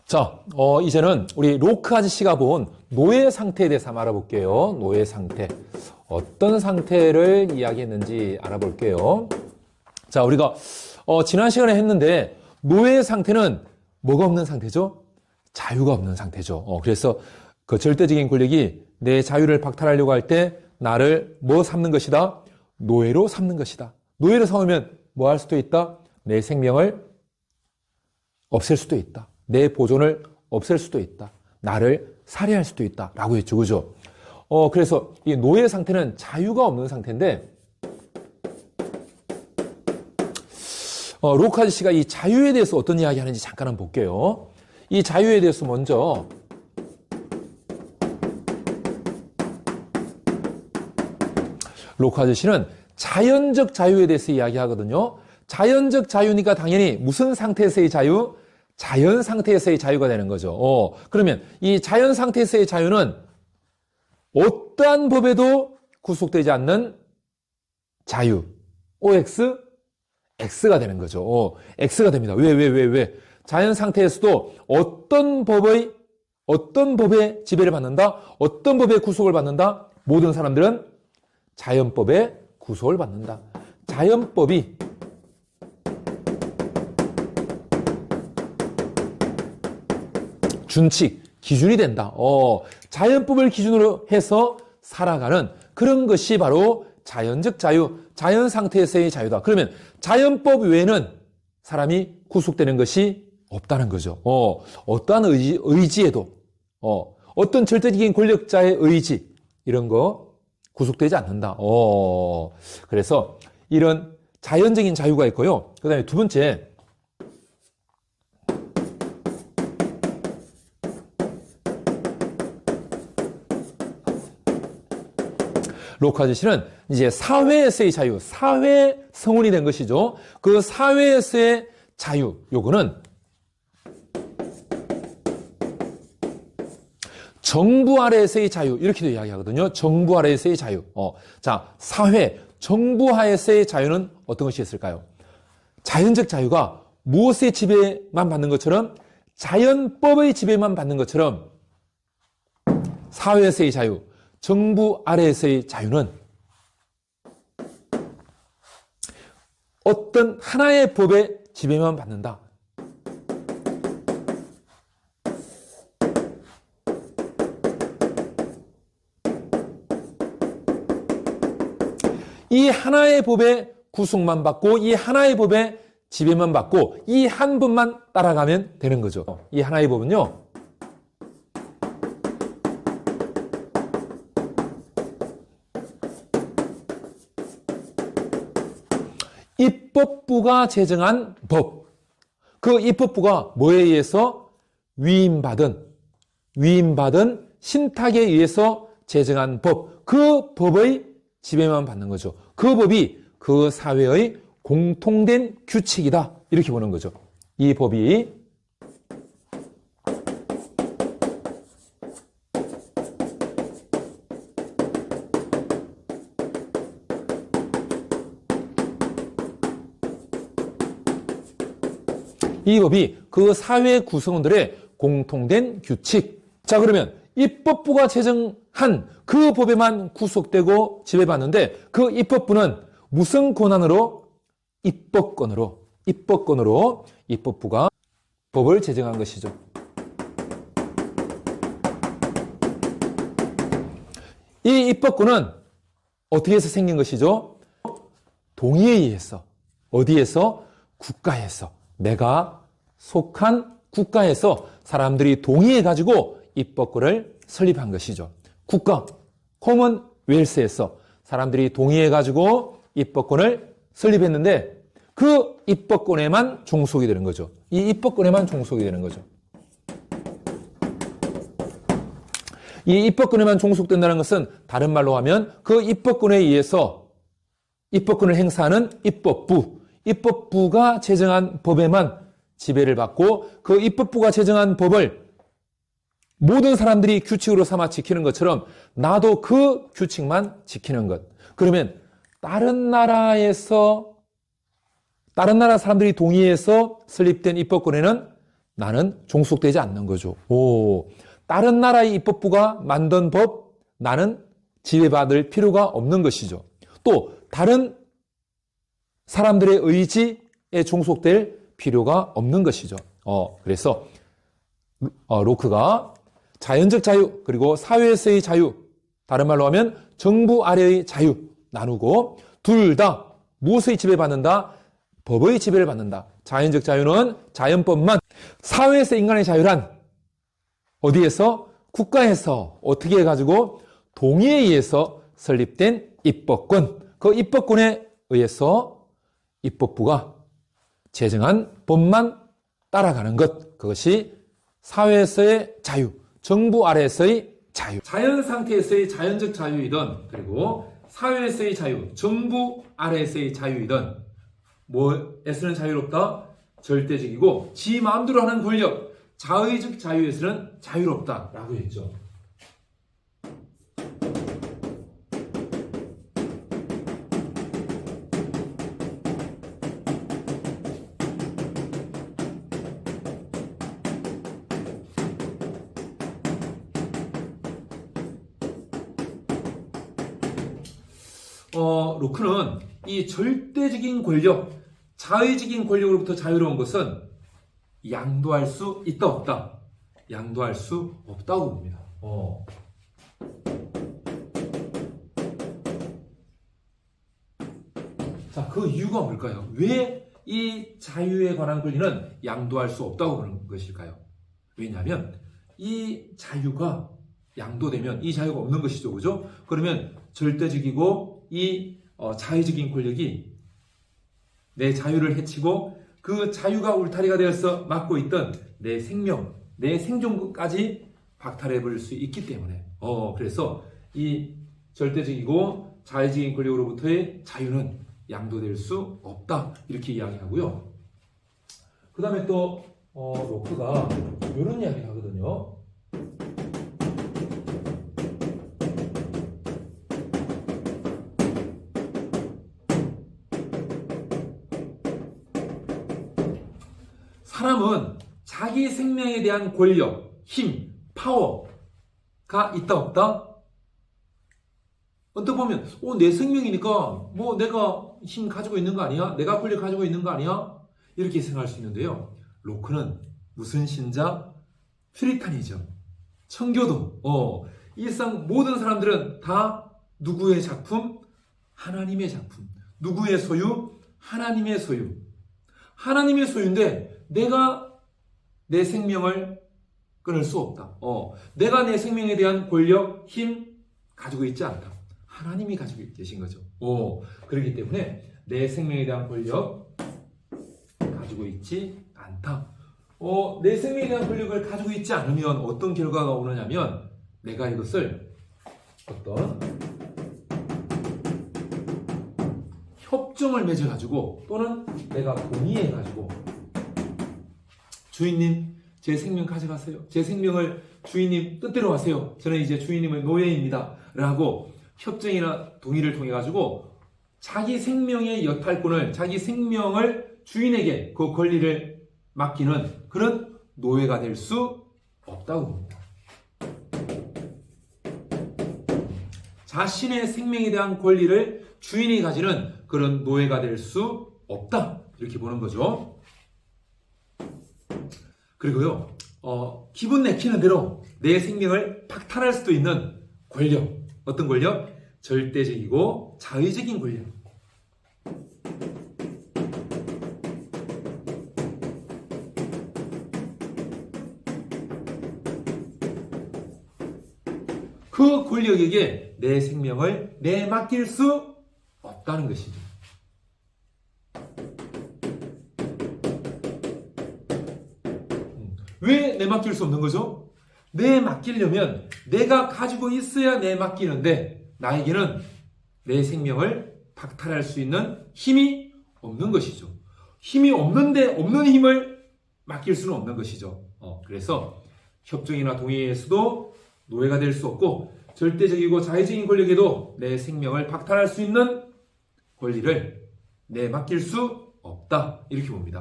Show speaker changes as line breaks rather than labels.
자, 이제는 우리 로크 아저씨가 본 노예 상태에 대해서 한번 알아볼게요. 노예 상태. 어떤 상태를 이야기했는지 알아볼게요. 자, 우리가, 지난 시간에 했는데, 노예 상태는 뭐가 없는 상태죠? 자유가 없는 상태죠. 그래서 그 절대적인 권력이 내 자유를 박탈하려고 할 때, 나를 뭐 삼는 것이다? 노예로 삼는 것이다. 노예로 삼으면 뭐 할 수도 있다? 내 생명을 없앨 수도 있다. 내 보존을 없앨 수도 있다. 나를 살해할 수도 있다. 라고 했죠. 그죠? 그래서 이 노예 상태는 자유가 없는 상태인데, 로크 아저씨가 이 자유에 대해서 어떤 이야기 하는지 잠깐 한번 볼게요. 이 자유에 대해서 먼저, 로크 아저씨는 자연적 자유에 대해서 이야기하거든요. 자연적 자유니까 당연히 무슨 상태에서의 자유? 자연 상태에서의 자유가 되는 거죠. 그러면 이 자연 상태에서의 자유는 어떠한 법에도 구속되지 않는 자유. OX, X가 되는 거죠. X가 됩니다. 왜? 자연 상태에서도 어떤 법에 지배를 받는다? 어떤 법에 구속을 받는다? 모든 사람들은 자연법에 구속을 받는다. 자연법이 준칙, 기준이 된다. 자연법을 기준으로 해서 살아가는 그런 것이 바로 자연적 자유, 자연 상태에서의 자유다. 그러면 자연법 외에는 사람이 구속되는 것이 없다는 거죠. 어떠한 의지에도, 어떤 절대적인 권력자의 의지, 이런 거 구속되지 않는다. 그래서 이런 자연적인 자유가 있고요. 그 다음에 두 번째, 로크 아저씨는 이제 사회에서의 자유, 사회 성운이 된 것이죠. 그 사회에서의 자유, 요거는 정부 아래에서의 자유, 이렇게도 이야기하거든요. 정부 아래에서의 자유. 자, 사회, 정부 하에서의 자유는 어떤 것이 있을까요? 자연적 자유가 무엇의 지배만 받는 것처럼, 자연법의 지배만 받는 것처럼, 사회에서의 자유, 정부 아래에서의 자유는 어떤 하나의 법의 지배만 받는다. 이 하나의 법의 구속만 받고, 이 하나의 법의 지배만 받고, 이 한 법만 따라가면 되는 거죠. 이 하나의 법은요, 입법부가 제정한 법. 그 입법부가 뭐에 의해서? 위임받은 신탁에 의해서 제정한 법. 그 법의 지배만 받는 거죠. 그 법이 그 사회의 공통된 규칙이다. 이렇게 보는 거죠. 이 법이 그 사회 구성원들의 공통된 규칙. 자, 그러면 입법부가 제정한 그 법에만 구속되고 지배받는데, 그 입법부는 무슨 권한으로? 입법권으로 입법부가 법을 제정한 것이죠. 이 입법권은 어떻게 해서 생긴 것이죠? 동의에 의해서. 어디에서? 국가에서. 내가 속한 국가에서 사람들이 동의해가지고 입법권을 설립한 것이죠. 국가, 커먼웰스에서 사람들이 동의해가지고 입법권을 설립했는데, 그 입법권에만 종속이 되는 거죠. 이 입법권에만 종속이 되는 거죠. 이 입법권에만 종속된다는 것은 다른 말로 하면 그 입법권에 의해서 입법권을 행사하는 입법부가 제정한 법에만 지배를 받고, 그 입법부가 제정한 법을 모든 사람들이 규칙으로 삼아 지키는 것처럼 나도 그 규칙만 지키는 것. 그러면 다른 나라 사람들이 동의해서 설립된 입법권에는 나는 종속되지 않는 거죠. 오, 다른 나라의 입법부가 만든 법, 나는 지배받을 필요가 없는 것이죠. 또 다른 사람들의 의지에 종속될 필요가 없는 것이죠. 그래서 로크가 자연적 자유 그리고 사회에서의 자유, 다른 말로 하면 정부 아래의 자유 나누고 둘 다 무엇의 지배받는다? 법의 지배를 받는다. 자연적 자유는 자연법만, 사회에서 인간의 자유란 어디에서? 국가에서 어떻게 해가지고 동의에 의해서 설립된 입법권, 그 입법권에 의해서 입법부가 제정한 법만 따라가는 것, 그것이 사회에서의 자유, 정부 아래에서의 자유. 자연 상태에서의 자연적 자유이든 그리고 사회에서의 자유, 정부 아래에서의 자유이든 뭐에서는 자유롭다? 절대적이고 지 마음대로 하는 권력, 자의적 자유에서는 자유롭다라고 했죠. 로크는 이 절대적인 권력, 자의적인 권력으로부터 자유로운 것은 양도할 수 있다 없다? 양도할 수 없다고 봅니다. 자, 그 이유가 뭘까요? 왜 이 자유에 관한 권리는 양도할 수 없다고 보는 것일까요? 왜냐하면 이 자유가 양도되면 이 자유가 없는 것이죠. 그죠? 그러면 절대적이고 이 자의적인 권력이 내 자유를 해치고 그 자유가 울타리가 되어서 막고 있던 내 생명, 내 생존까지 박탈해 버릴 수 있기 때문에 그래서 이 절대적이고 자의적인 권력으로부터의 자유는 양도될 수 없다 이렇게 이야기하고요. 그 다음에 또 로크가 이런 이야기를 하거든요. 사람은 자기 생명에 대한 권력, 힘, 파워가 있다 없다? 언뜻 보면 내 생명이니까 뭐 내가 힘 가지고 있는 거 아니야? 내가 권력 가지고 있는 거 아니야? 이렇게 생각할 수 있는데요. 로크는 무슨 신자? 퓨리타니즘, 청교도. 일상 모든 사람들은 다 누구의 작품? 하나님의 작품. 누구의 소유? 하나님의 소유. 하나님의 소유인데 내가 내 생명을 끊을 수 없다. 내가 내 생명에 대한 권력, 힘 가지고 있지 않다. 하나님이 가지고 계신 거죠. 그렇기 때문에 내 생명에 대한 권력 가지고 있지 않다. 내 생명에 대한 권력을 가지고 있지 않으면 어떤 결과가 오느냐면 내가 이것을 어떤 협정을 맺어가지고 또는 내가 동의해가지고 주인님 제 생명 가져가세요. 제 생명을 주인님 뜻대로 하세요. 저는 이제 주인님의 노예입니다. 라고 협정이나 동의를 통해 가지고 자기 생명의 여탈권을, 자기 생명을 주인에게 그 권리를 맡기는 그런 노예가 될 수 없다고 봅니다. 자신의 생명에 대한 권리를 주인이 가지는 그런 노예가 될 수 없다. 이렇게 보는 거죠. 그리고요, 기분 내키는 대로 내 생명을 박탈할 수도 있는 권력. 어떤 권력? 절대적이고 자의적인 권력. 그 권력에게 내 생명을 내맡길 수 없다는 것이죠. 왜 내맡길 수 없는 거죠? 내맡기려면 내가 가지고 있어야 내맡기는데 나에게는 내 생명을 박탈할 수 있는 힘이 없는 것이죠. 힘이 없는데 없는 힘을 맡길 수는 없는 것이죠. 그래서 협정이나 동의에서도 노예가 될 수 없고 절대적이고 자의적인 권력에도 내 생명을 박탈할 수 있는 권리를 내맡길 수 없다. 이렇게 봅니다.